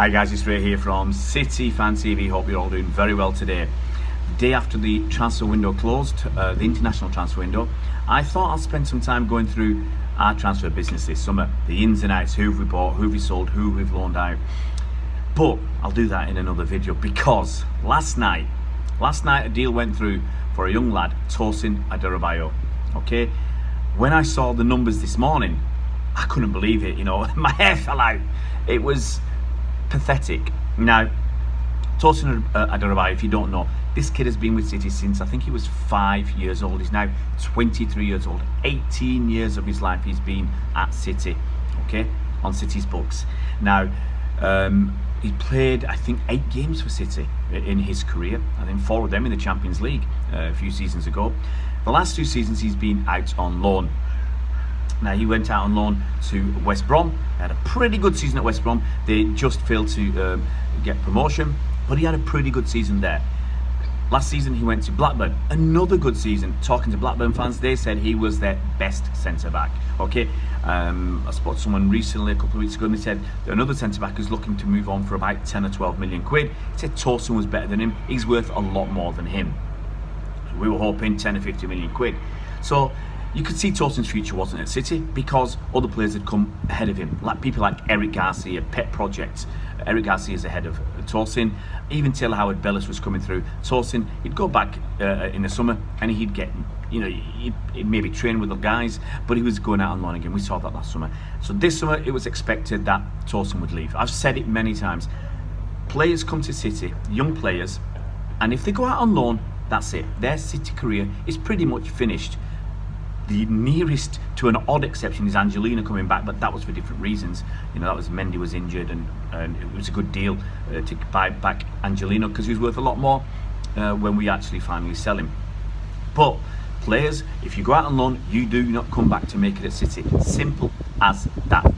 Hi guys, it's Ray here from City Fan TV. Hope you're all doing very well today. The day after the transfer window closed, the international transfer window, I thought I'd spend some time going through our transfer business this summer. The ins and outs, who we bought, who we sold, who we've loaned out. But I'll do that in another video because last night a deal went through for a young lad, Tosin Adarabioyo. Okay, when I saw the numbers this morning, I couldn't believe it. My hair fell out. It was pathetic. Now, Tosin Adarabioyo, if you don't know, this kid has been with City since I think he was 5 years old. He's now 23 years old. 18 years of his life he's been at City, okay, on City's books. Now, he played, I think, 8 games for City in his career. I think 4 of them in the Champions League a few seasons ago. The last 2 seasons he's been out on loan. Now, he went out on loan to West Brom. Had a pretty good season at West Brom. They just failed to get promotion, but he had a pretty good season there. Last season he went to Blackburn. Another good season. Talking to Blackburn fans, they said he was their best centre-back. Okay, I spoke to someone recently, a couple of weeks ago, and they said that another centre-back is looking to move on for about 10 or 12 million quid. He said Tosin was better than him. He's worth a lot more than him. So we were hoping 10 or 50 million quid. So you could see Tosin's future wasn't at City because other players had come ahead of him, like people like Eric Garcia, pet projects. Eric Garcia is ahead of Tosin. Even Taylor Howard-Bellis was coming through. Tosin, he'd go back in the summer and he'd get, he'd maybe train with the guys, but he was going out on loan again. We saw that last summer. So this summer it was expected that Tosin would leave. I've said it many times. Players come to City, young players, and if they go out on loan, that's it. Their City career is pretty much finished. The nearest to an odd exception is Angelino coming back, but that was for different reasons. That was Mendy was injured, and it was a good deal to buy back Angelino because he was worth a lot more when we actually finally sell him. But players, if you go out on loan, you do not come back to make it at City. Simple as that.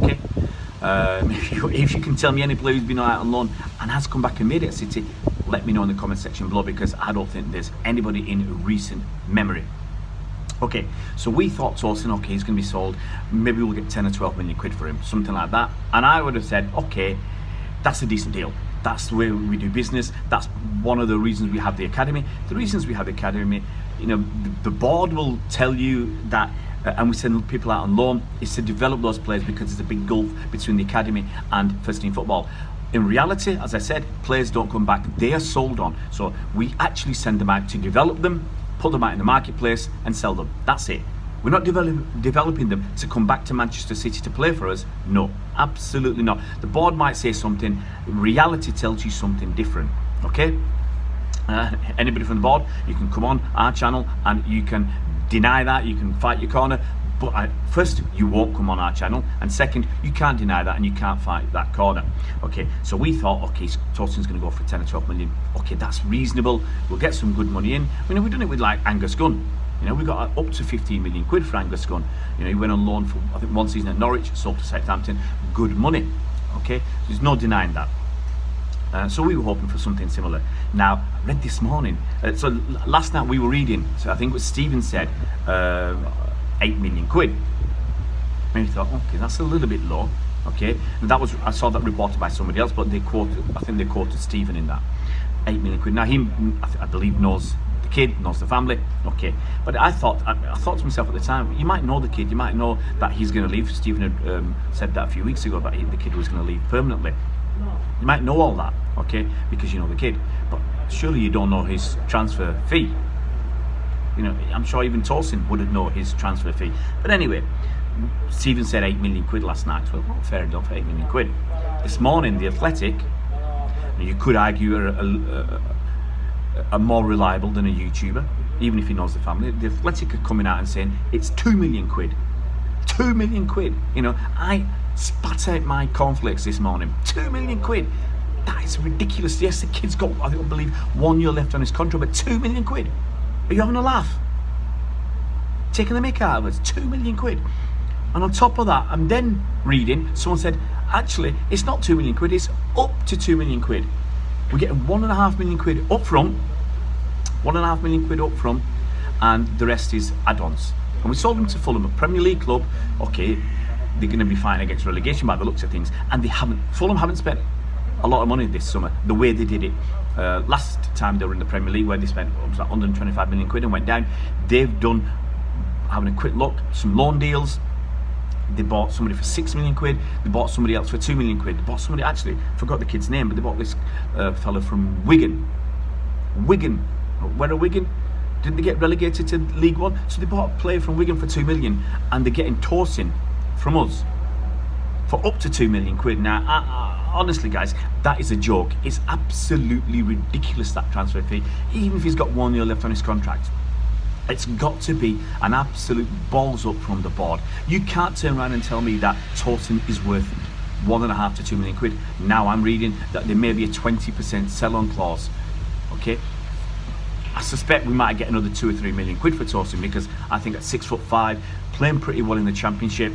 Okay. If you can tell me any player who's been out on loan and has come back and made it at City, let me know in the comment section below because I don't think there's anybody in recent memory. Okay, so we thought Tosin, okay, he's going to be sold. Maybe we'll get 10 or 12 million quid for him, something like that. And I would have said, okay, that's a decent deal. That's the way we do business. That's one of the reasons we have the academy. The reasons we have the academy, the board will tell you that, and we send people out on loan, is to develop those players because there's a big gulf between the academy and first team football. In reality, as I said, players don't come back. They are sold on. So we actually send them out to develop them, put them out in the marketplace and sell them. That's it. We're not developing them to come back to Manchester City to play for us. No, absolutely not. The board might say something, reality tells you something different. Okay? Anybody from the board, you can come on our channel and you can deny that, you can fight your corner. But first, you won't come on our channel, and second, you can't deny that and you can't fight that corner. Okay, so we thought, okay, Tosin's going to go for 10 or 12 million. Okay, that's reasonable. We'll get some good money in. We've done it with like Angus Gunn. We got up to 15 million quid for Angus Gunn. He went on loan for I think 1 season at Norwich, sold to Southampton. Good money. Okay, there's no denying that. So we were hoping for something similar. Now, I read this morning. So last night we were reading. So I think what Stephen said. 8 million quid. And we thought, okay, that's a little bit low. Okay, and that was, I saw that reported by somebody else, but I think they quoted Stephen in that. 8 million quid. Now I believe knows the kid, knows the family. Okay, but I thought to myself at the time, you might know the kid, you might know that he's going to leave. Stephen had said that a few weeks ago, that the kid was going to leave permanently. You might know all that, okay, because you know the kid, but surely you don't know his transfer fee. I'm sure even Tosin wouldn't know his transfer fee. But anyway, Stephen said 8 million quid last night. Well, fair enough, 8 million quid. This morning, The Athletic, you could argue are more reliable than a YouTuber, even if he knows the family. The Athletic are coming out and saying it's 2 million quid. 2 million quid. I spat out my cornflakes this morning. 2 million quid. That is ridiculous. Yes, the kid's got, I believe, 1 year left on his contract, but 2 million quid. Are you having a laugh? Taking the mick out of us, 2 million quid. And on top of that, I'm then reading, someone said, actually, it's not 2 million quid, it's up to 2 million quid. We're getting 1.5 million quid up front, 1.5 million quid up front, and the rest is add-ons. And we sold them to Fulham, a Premier League club. Okay, they're going to be fighting against relegation by the looks of things, and Fulham haven't spent a lot of money this summer, the way they did it. Last time they were in the Premier League, where they spent was like 125 million quid and went down, they've done, having a quick look, some loan deals. They bought somebody for 6 million quid, they bought somebody else for 2 million quid, they bought somebody, actually, forgot the kid's name, but they bought this fella from Wigan. Where are Wigan? Didn't they get relegated to League One? So they bought a player from Wigan for 2 million, and they're getting Tosin from us for up to 2 million quid. Now, honestly, guys, that is a joke. It's absolutely ridiculous, that transfer fee, even if he's got 1 year left on his contract. It's got to be an absolute balls up from the board. You can't turn around and tell me that Tosin is worth 1.5 to 2 million quid. Now I'm reading that there may be a 20% sell-on clause. Okay, I suspect we might get another 2 or 3 million quid for Tosin, because I think at 6'5", playing pretty well in the Championship,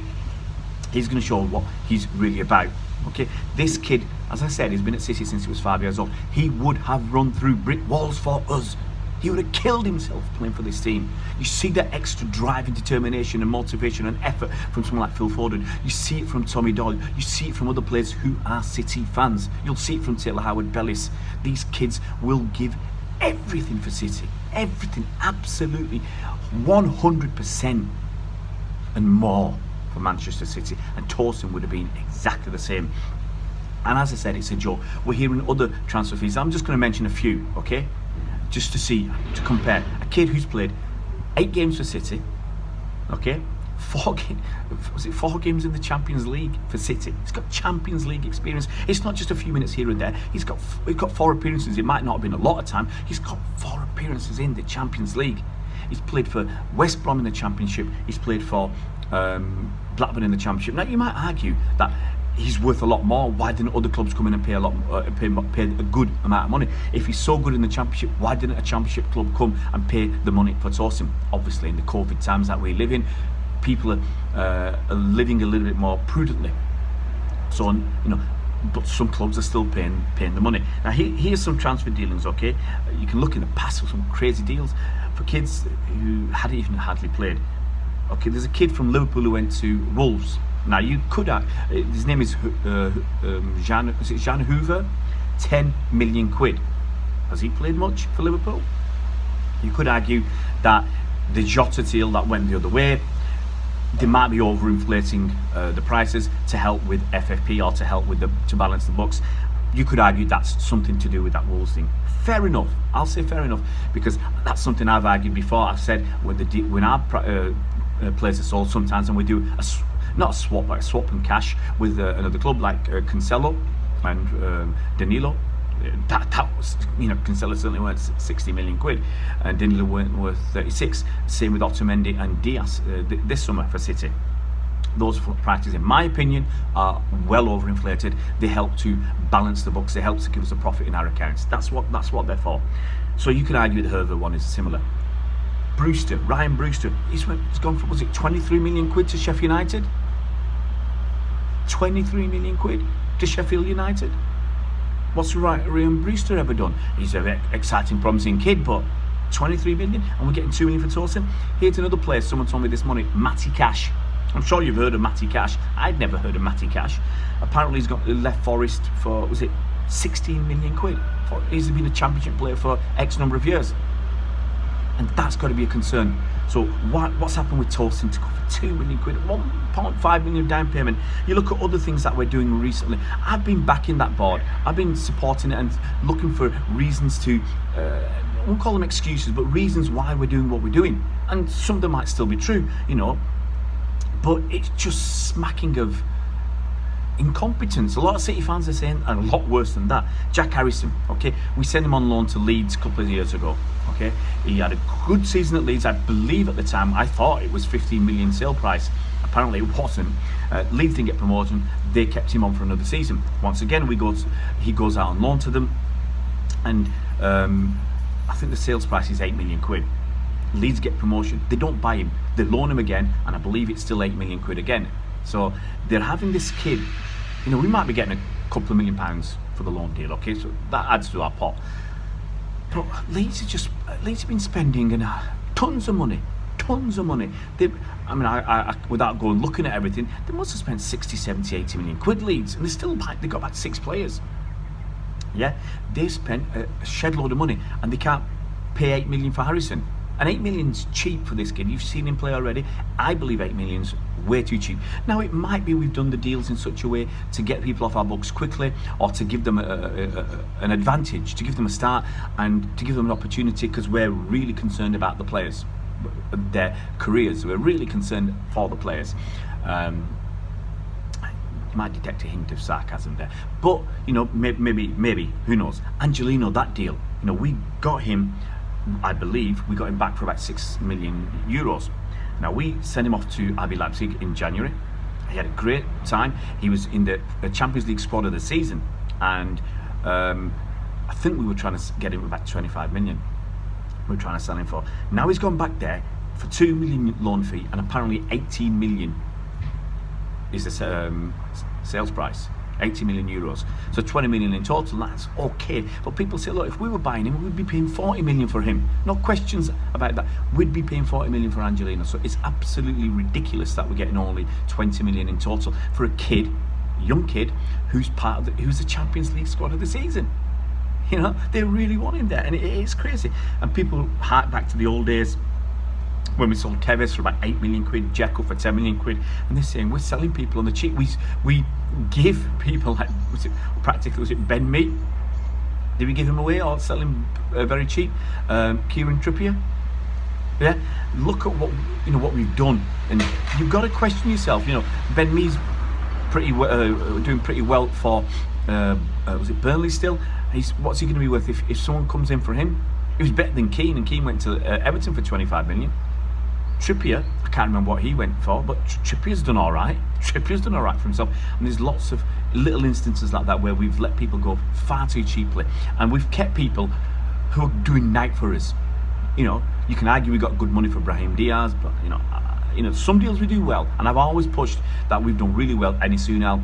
he's going to show what he's really about. Okay, this kid, as I said, he's been at City since he was 5 years old. He would have run through brick walls for us. He would have killed himself playing for this team. You see that extra drive and determination and motivation and effort from someone like Phil Foden. You see it from Tommy Doyle. You see it from other players who are City fans. You'll see it from Taylor Howard-Bellis. These kids will give everything for City. Everything, absolutely, 100% and more for Manchester City. And Tosin would have been exactly the same. And as I said, it's a joke. We're hearing other transfer fees. I'm just going to mention a few, okay? Just to compare. A kid who's played 8 games for City, okay? 4 games in the Champions League for City. He's got Champions League experience. It's not just a few minutes here and there. He's got 4 appearances. It might not have been a lot of time. He's got 4 appearances in the Champions League. He's played for West Brom in the Championship. He's played for Blackburn in the Championship. Now, you might argue that he's worth a lot more. Why didn't other clubs come in and pay a lot, pay a good amount of money? If he's so good in the Championship, why didn't a Championship club come and pay the money for Tosin? Obviously, in the COVID times that we live in, people are living a little bit more prudently. So, but some clubs are still paying the money. Now, here's some transfer dealings. Okay, you can look in the past for some crazy deals for kids who hadn't even hardly played. Okay, there's a kid from Liverpool who went to Wolves. Now, you could his name is Jean Hoover, 10 million quid. Has he played much for Liverpool? You could argue that the Jota deal that went the other way, they might be overinflating the prices to help with FFP or to help with to balance the books. You could argue that's something to do with that Wolves thing. Fair enough. I'll say fair enough, because that's something I've argued before. I've said when our players are sold sometimes, and we do not a swap, but a swap and cash with another club like Cancelo and Danilo. That was, Cancelo certainly worth 60 million quid, and Danilo weren't worth 36. Same with Otamendi and Diaz this summer for City. Those prices, in my opinion, are well overinflated. They help to balance the books. They help to give us a profit in our accounts. That's what they're for. So you can argue the Herver one is similar. Ryan Brewster, he's gone from, was it 23 million quid to Sheffield United? 23 million quid to Sheffield United. What's Ryan Brewster ever done? He's an exciting, promising kid, but 23 million, and we're getting 2 million for Tosin. Here's another player. Someone told me this morning, Matty Cash. I'm sure you've heard of Matty Cash. I'd never heard of Matty Cash. Apparently he's left Forest for, was it 16 million quid? He's been a Championship player for X number of years. And that's got to be a concern. So what's happened with Tosin to go for 2 million quid, 1.5 million down payment? You look at other things that we're doing recently. I've been backing that board. I've been supporting it and looking for reasons to, I won't call them excuses, but reasons why we're doing what we're doing. And some of them might still be true, but it's just smacking of incompetence. A lot of City fans are saying, and a lot worse than that, Jack Harrison, okay, we sent him on loan to Leeds a couple of years ago, okay, he had a good season at Leeds. I believe at the time, I thought it was 15 million sale price. Apparently it wasn't. Leeds didn't get promotion. They kept him on for another season. Once again, he goes out on loan to them, and I think the sales price is 8 million quid. Leeds get promotion, they don't buy him, they loan him again, and I believe it's still 8 million quid again. So they're having this kid, we might be getting a couple of £1 million for the loan deal, okay, so that adds to our pot. But Leeds have been spending tons of money. I without going looking at everything, they must have spent 60, 70, 80 million quid, Leeds, and they got about 6 players. Yeah, they spent a shed load of money, and they can't pay 8 million for Harrison. And 8 million's cheap for this kid. You've seen him play already. I believe 8 million's way too cheap. Now, it might be we've done the deals in such a way to get people off our books quickly, or to give them an advantage, to give them a start, and to give them an opportunity, because we're really concerned about the players, their careers. We're really concerned for the players. You might detect a hint of sarcasm there, but you know, maybe, who knows? Angelino, that deal, you know, we got him. I believe we got him back for about 6 million euros. Now, we sent him off to RB Leipzig in January. He had a great time. He was in the Champions League squad of the season, and I think we were trying to get him about 25 million. We were trying to sell him for. Now he's gone back there for 2 million loan fee, and apparently 18 million is the sales price. 80 million euros, so 20 million in total. That's okay, but people say, look, if we were buying him, we'd be paying 40 million for him. No questions about that. We'd be paying 40 million for Angelino. So it's absolutely ridiculous that we're getting only 20 million in total for a kid, young kid, who's who's the Champions League squad of the season. You know, they really want him there, and it's crazy. And people hark back to the old days when we sold Tevez for about 8 million quid, Dzeko for 10 million quid, and they're saying we're selling people on the cheap. We give people, like, was it Ben Mee? Did we give him away or sell him very cheap? Kieran Trippier? Yeah, look at what we've done, and you've got to question yourself. You know, Ben Mee's doing pretty well for was it Burnley still? What's he going to be worth if someone comes in for him? He was better than Keane, and Keane went to Everton for 25 million. Trippier, I can't remember what he went for, but Trippier's done all right. Trippier's done all right for himself. And there's lots of little instances like that where we've let people go far too cheaply, and we've kept people who are doing night for us. You know, you can argue we got good money for Brahim Diaz, but you know, some deals we do well, and I've always pushed that we've done really well. Enis Unal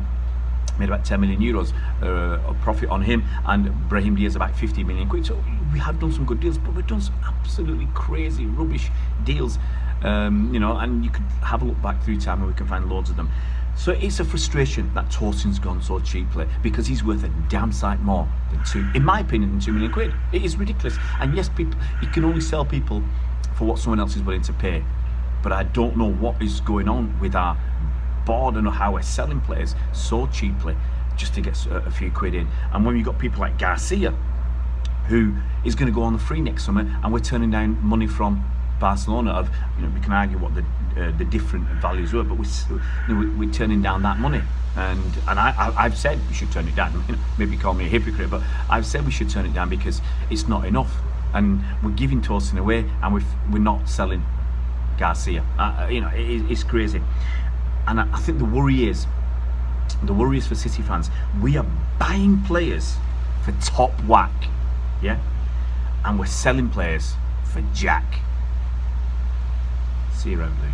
made about 10 million euros of profit on him, and Brahim Diaz about 50 million quid. So we have done some good deals, but we've done some absolutely crazy rubbish deals. You know, and you could have a look back through time and we can find loads of them. So it's a frustration that Tosin's gone so cheaply, because he's worth a damn sight more than in my opinion, than 2 million quid. It is ridiculous. And yes, you can only sell people for what someone else is willing to pay. But I don't know what is going on with our board and how we're selling players so cheaply just to get a few quid in. And when you've got people like Garcia, who is going to go on the free next summer, and we're turning down money from Barcelona we can argue what the different values were, but we're turning down that money, and I've said we should turn it down. Maybe call me a hypocrite, but I've said we should turn it down because it's not enough, and we're giving Tosin away, and we're not selling Garcia. It's crazy, and I think the worry is for City fans. We are buying players for top whack, yeah, and we're selling players for jack. See you around, Blues.